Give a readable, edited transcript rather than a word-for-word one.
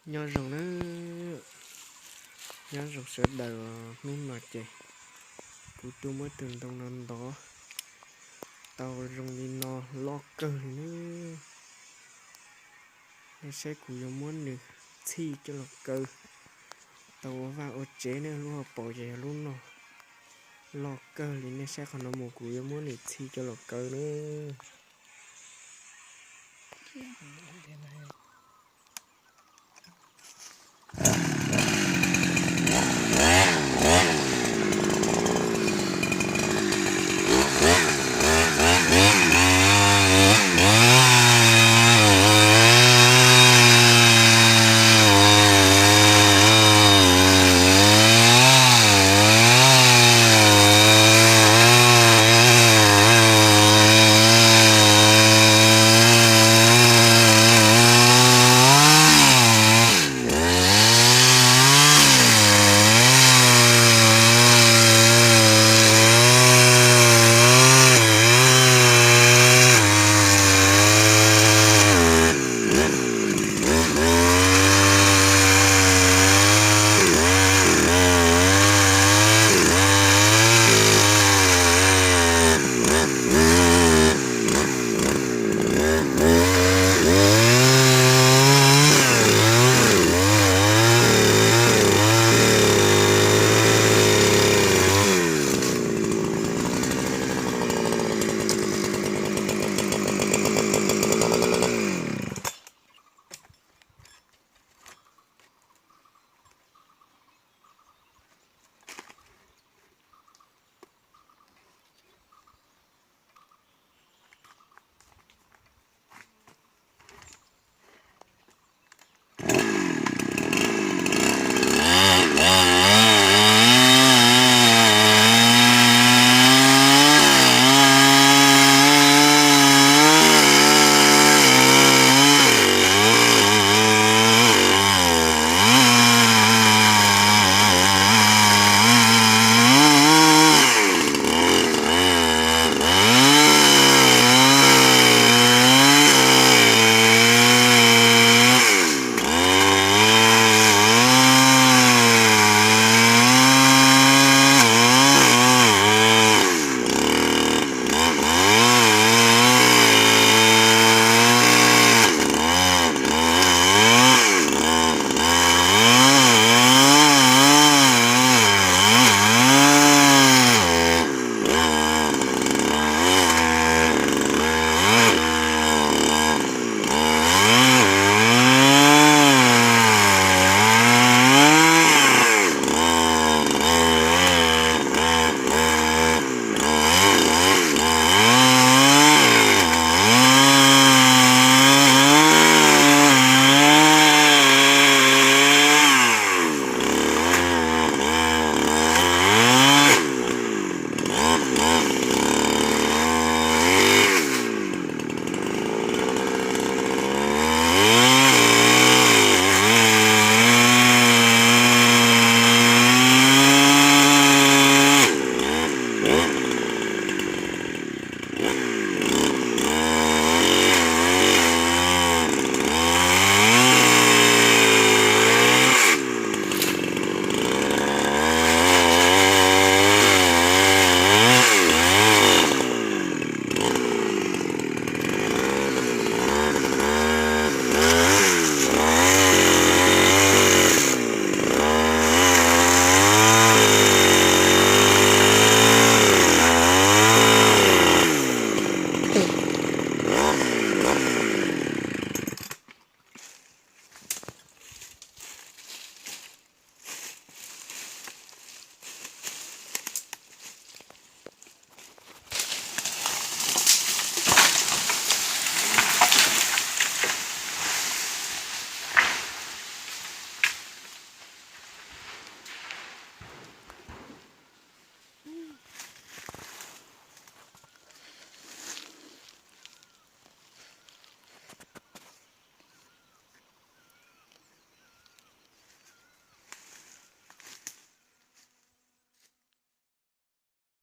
nhớ rằng nó nhớ rằng sẽ đầu miếng mặt chị của tôi mới từng trong năm đó tao rong đi nó lo cơ nữa nó sẽ của giống muốn được thi cho lọc cơ tao vào ở chế nữa luôn bỏ về luôn nó lo cơ thì nó sẽ còn nó một của giống muốn được thi cho lọc cơ nữa